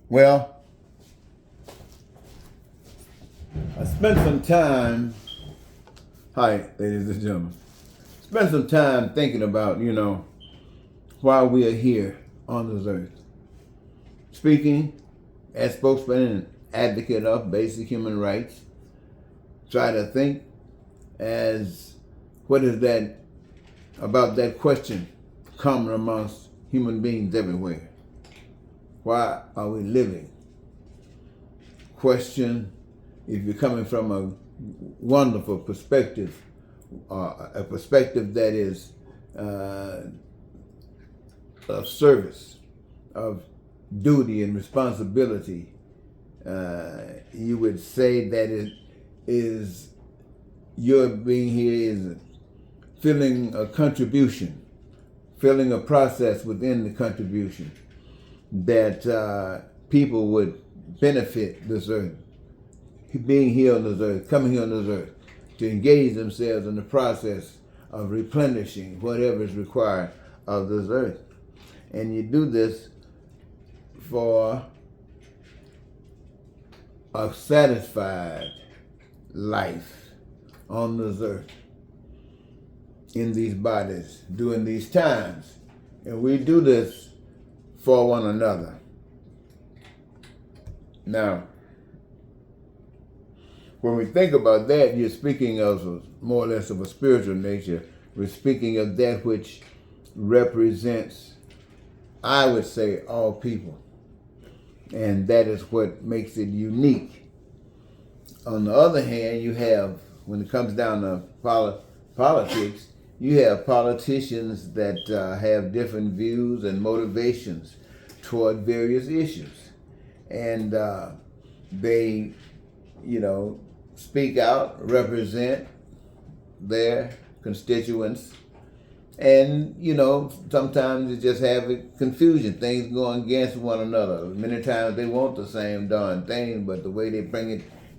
Well, I spent some time, hi, ladies and gentlemen, spent some time thinking about, why we are here on this earth. Speaking as spokesman and advocate of basic human rights, try to think as what is that about that question common amongst human beings everywhere. Why are we living? Question if you're coming from a wonderful perspective, a perspective that is of service, of duty and responsibility, you would say that it is your being here is filling a contribution, filling a process within the contribution that people would benefit this earth, being here on this earth, coming here on this earth, to engage themselves in the process of replenishing whatever is required of this earth. And you do this for a satisfied life on this earth, in these bodies, during these times. And we do this for one another. Now, when we think about that, you're speaking of more or less of a spiritual nature. We're speaking of that which represents, I would say, all people. And that is what makes it unique. On the other hand, you have, when it comes down to politics, you have politicians that have different views and motivations toward various issues. And they, speak out, represent their constituents. And, sometimes you just have confusion, things going against one another. Many times they want the same darn thing, but the way they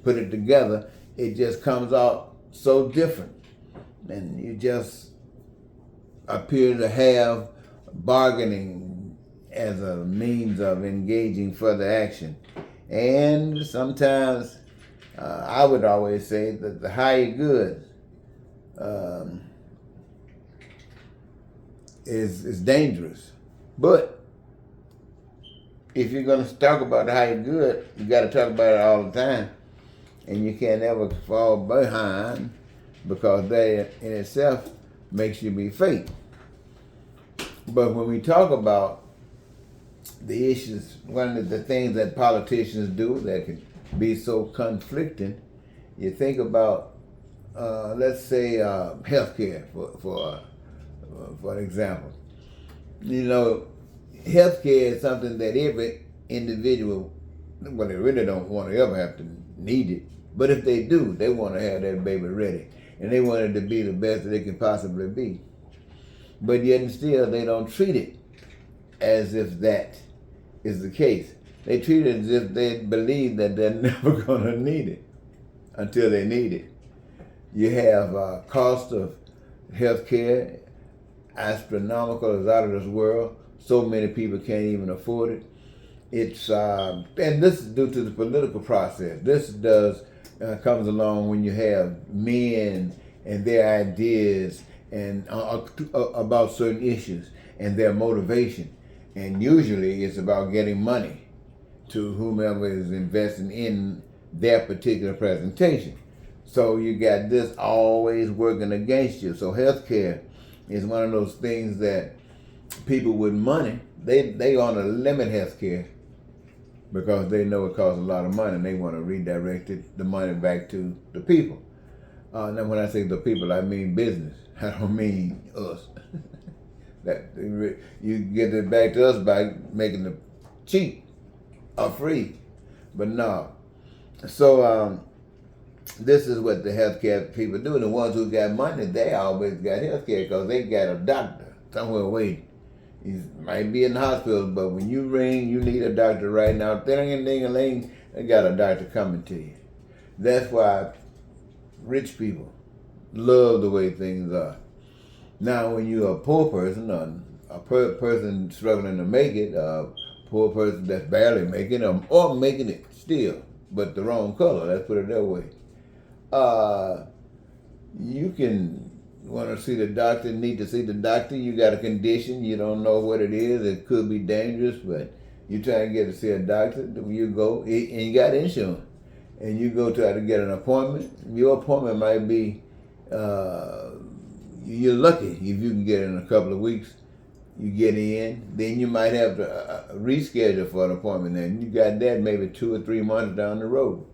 put it together, it just comes out so different. And you just appear to have bargaining as a means of engaging further action. And sometimes I would always say that the higher good is dangerous. But if you're going to talk about the higher good, you got to talk about it all the time. And you can't ever fall behind, because that in itself makes you be fake. But when we talk about the issues, one of the things that politicians do that can be so conflicting, you think about, let's say, healthcare for example. Healthcare is something that every individual, well, they really don't want to ever have to need it. But if they do, they want to have that baby ready. And they want it to be the best that it can possibly be. But yet and still, they don't treat it as if that is the case. They treat it as if they believe that they're never going to need it until they need it. You have cost of health care, astronomical, is out of this world. So many people can't even afford it. It's and this is due to the political process. This comes along when you have men and their ideas and about certain issues and their motivation. And usually it's about getting money to whomever is investing in their particular presentation. So you got this always working against you. So healthcare is one of those things that people with money, they want to limit healthcare because they know it costs a lot of money and they want to redirect the money back to the people. Now when I say the people, I mean business. I don't mean us. That you get it back to us by making it cheap or free. But no. So this is what the healthcare people do. The ones who got money, they always got healthcare because they got a doctor somewhere waiting. He might be in the hospital, but when you ring, you need a doctor right now. Ding-a-ling-a-ling, they got a doctor coming to you. That's why rich people love the way things are. Now, when you're a poor person, or a person struggling to make it, poor person that's barely making them or making it still, but the wrong color. Let's put it that way. You can want to see the doctor, need to see the doctor. You got a condition, you don't know what it is. It could be dangerous, but you try and get to see a doctor. You go, and you got insurance, and you go try to get an appointment. Your appointment might be, you're lucky if you can get it in a couple of weeks. You get in, then you might have to reschedule for an appointment. And you got that maybe 2 or 3 months down the road.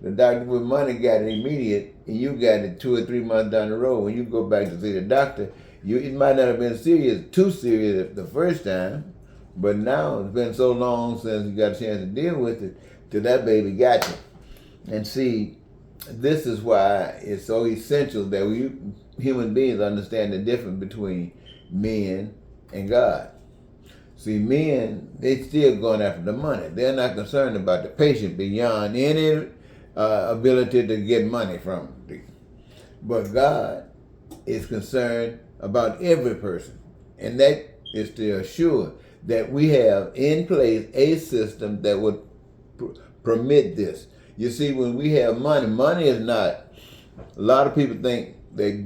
The doctor with money got it immediate, and you got it 2 or 3 months down the road. When you go back to see the doctor, it might not have been too serious the first time, but now it's been so long since you got a chance to deal with it, till that baby got you. And see, this is why it's so essential that we human beings understand the difference between men and God. See, men, they still going after the money. They're not concerned about the patient beyond any ability to get money from them. But God is concerned about every person. And that is to assure that we have in place a system that would permit this. You see, when we have money, money is not, a lot of people think they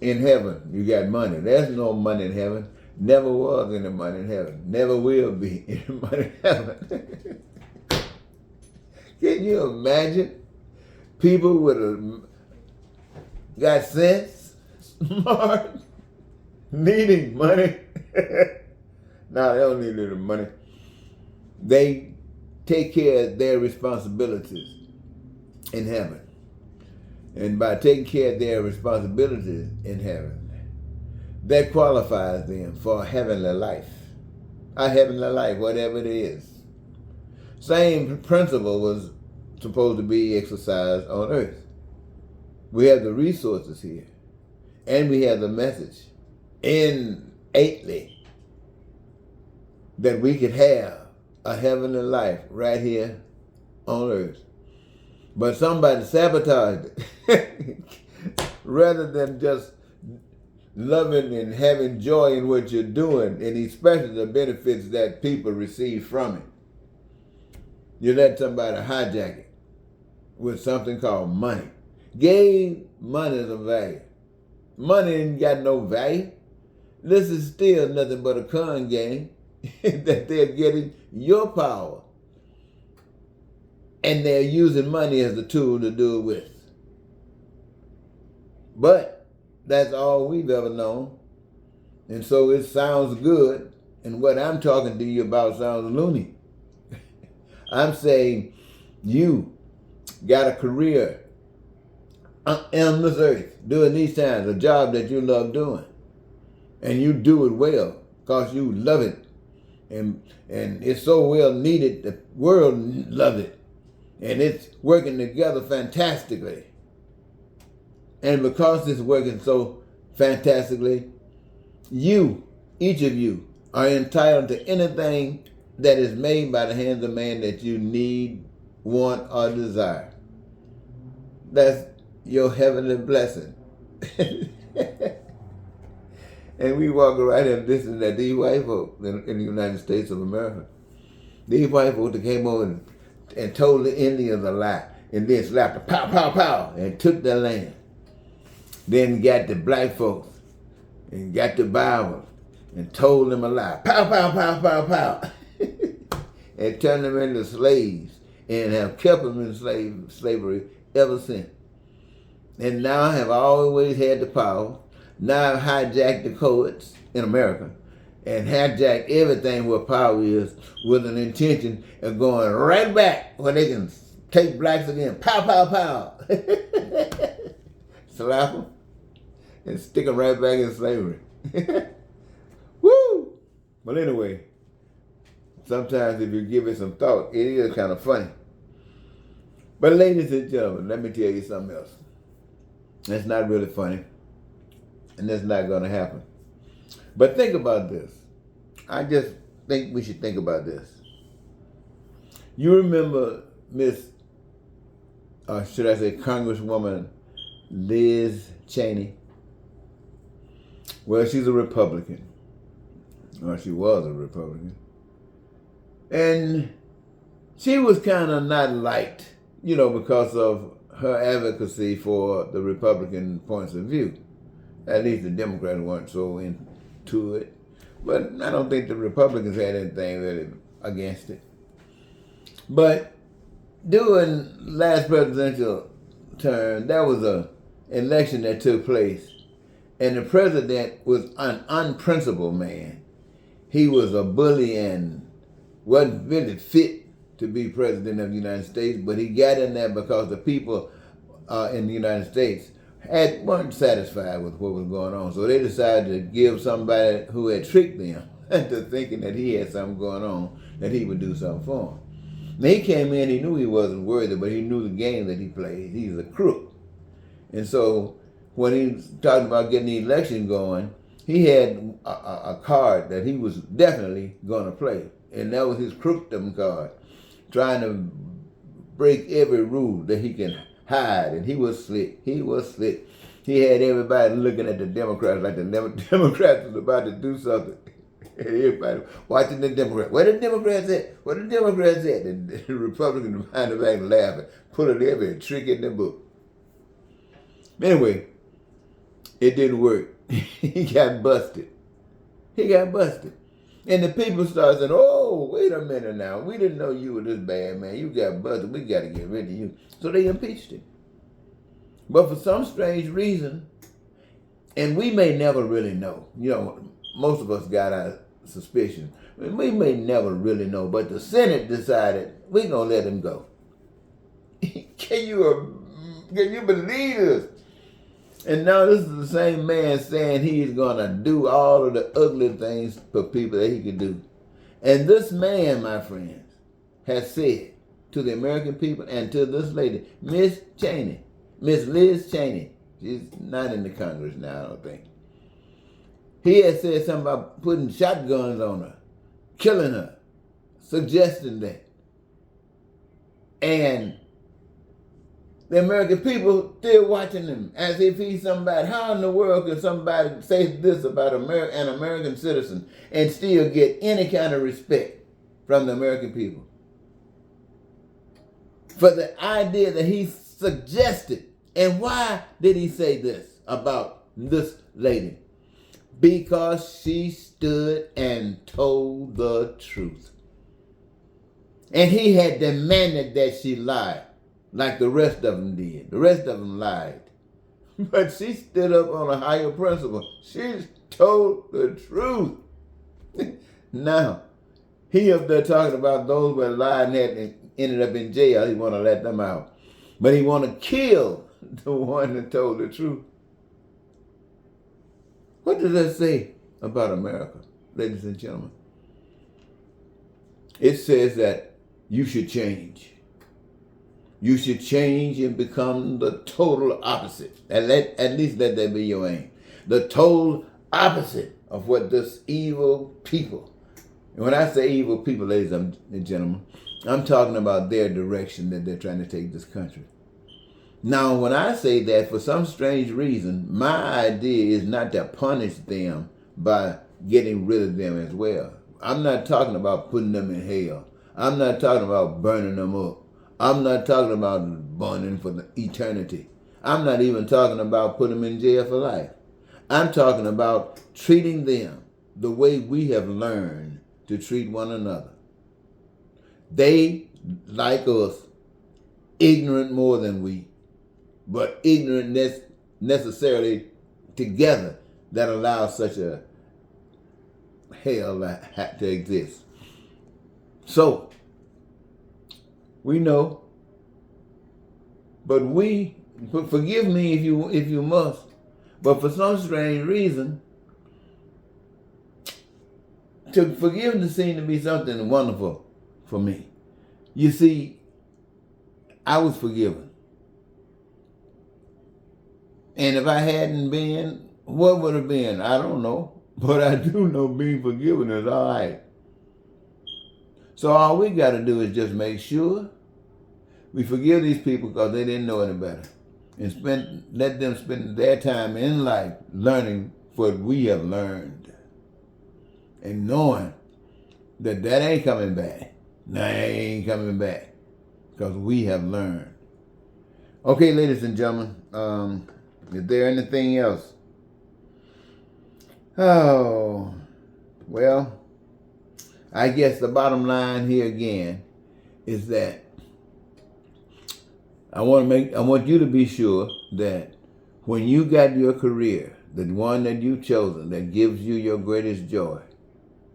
in heaven, you got money. There's no money in heaven. Never was any money in heaven. Never will be any money in heaven. Can you imagine people with got sense, smart, needing money? No, they don't need any money. They take care of their responsibilities in heaven. And by taking care of their responsibilities in heaven, that qualifies them for a heavenly life. A heavenly life, whatever it is. Same principle was supposed to be exercised on earth. We have the resources here, and we have the message innately that we could have a heavenly life right here on earth. But somebody sabotaged it. Rather than just loving and having joy in what you're doing, and especially the benefits that people receive from it, you let somebody hijack it with something called money. Gave money some value. Money ain't got no value. This is still nothing but a con game that they're getting your power. And they're using money as a tool to do it with. But that's all we've ever known. And so it sounds good. And what I'm talking to you about sounds loony. I'm saying you got a career on this earth doing these times, a job that you love doing. And you do it well because you love it. And it's so well needed, the world loves it. And it's working together fantastically. And because it's working so fantastically, you, each of you, are entitled to anything that is made by the hands of man that you need, want, or desire. That's your heavenly blessing. And we walk around and listen that these white folks in the United States of America, these white folks that came over and told the Indians a lie, and then slapped them, pow, pow, pow, and took their land. Then got the black folks and got the Bible and told them a lie, pow, pow, pow, pow, pow, and turned them into slaves and have kept them in slavery ever since. And now have always had the power. Now I've hijacked the courts in America and hijacked everything where power is with an intention of going right back where they can take blacks again. Pow, pow, pow. Slap them and stick them right back in slavery. Woo! But anyway, sometimes if you give it some thought, it is kind of funny. But ladies and gentlemen, let me tell you something else. That's not really funny. And that's not going to happen. But think about this. I just think we should think about this. You remember should I say Congresswoman Liz Cheney? Well, she's a Republican. Or she was a Republican. And she was kind of not liked, because of her advocacy for the Republican points of view. At least the Democrats weren't so into it. But I don't think the Republicans had anything really against it. But during last presidential term, there was an election that took place. And the president was an unprincipled man. He was a bully and wasn't really fit to be president of the United States, but he got in there because the people in the United States weren't satisfied with what was going on. So they decided to give somebody who had tricked them into thinking that he had something going on, that he would do something for him. Now he came in, he knew he wasn't worthy, but he knew the game that he played. He's a crook. And so when he was talking about getting the election going, he had a card that he was definitely going to play. And that was his crookdom card, trying to break every rule that he can hide. And he was slick. He was slick. He had everybody looking at the Democrats like the Democrats was about to do something. And everybody watching the Democrats. Where the Democrats at? Where the Democrats at? And the Republicans behind the back laughing, pulling every trick in the book. Anyway, it didn't work. He got busted. He got busted. And the people started saying, oh, wait a minute now. We didn't know you were this bad, man. You got busted. We got to get rid of you. So they impeached him. But for some strange reason, and we may never really know. Most of us got our suspicions. We may never really know. But the Senate decided, we're going to let him go. Can you believe this? And now this is the same man saying he's going to do all of the ugly things for people that he can do. And this man, my friends, has said to the American people and to this lady, Miss Liz Cheney, she's not in the Congress now, I don't think. He has said something about putting shotguns on her, killing her, suggesting that. And the American people still watching him as if he's somebody. How in the world can somebody say this about an American citizen and still get any kind of respect from the American people? For the idea that he suggested. And why did he say this about this lady? Because she stood and told the truth. And he had demanded that she lie. Like the rest of them did. The rest of them lied. But she stood up on a higher principle. She told the truth. Now, he up there talking about those who lied and ended up in jail. He want to let them out. But he want to kill the one that told the truth. What does that say about America, ladies and gentlemen? It says that you should change. You should change and become the total opposite. At least let that be your aim. The total opposite of what this evil people. And when I say evil people, ladies and gentlemen, I'm talking about their direction that they're trying to take this country. Now, when I say that, for some strange reason, my idea is not to punish them by getting rid of them as well. I'm not talking about putting them in hell. I'm not talking about burning them up. I'm not talking about burning for the eternity. I'm not even talking about putting them in jail for life. I'm talking about treating them the way we have learned to treat one another. They, like us, ignorant more than we, but ignorant necessarily together that allows such a hell to exist. So, we know, but forgive me if you must, but for some strange reason, forgiveness seemed to be something wonderful for me. You see, I was forgiven. And if I hadn't been, what would have been? I don't know. But I do know being forgiven is all right. So all we got to do is just make sure we forgive these people because they didn't know any better. And let them spend their time in life learning what we have learned. And knowing that ain't coming back. Nah, I ain't coming back. Because we have learned. Okay, ladies and gentlemen, is there anything else? Oh, well, I guess the bottom line here again is that I want you to be sure that when you got your career, the one that you've chosen that gives you your greatest joy,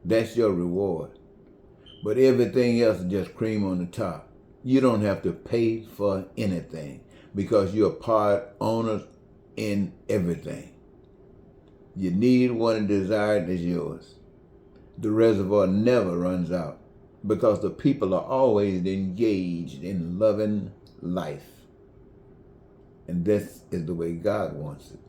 that's your reward. But everything else is just cream on the top. You don't have to pay for anything because you're part owners in everything. You need, want, and desire it is yours. The reservoir never runs out because the people are always engaged in loving life. And this is the way God wants it.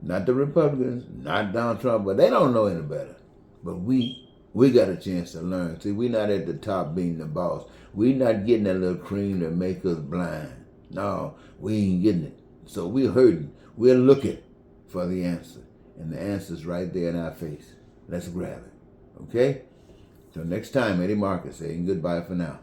Not the Republicans, not Donald Trump, but they don't know any better. But we got a chance to learn. See, we're not at the top being the boss. We're not getting that little cream that make us blind. No, we ain't getting it. So we're hurting. We're looking for the answer. And the answer's right there in our face. Let's grab it. Okay? Till next time, Eddie Marcus saying goodbye for now.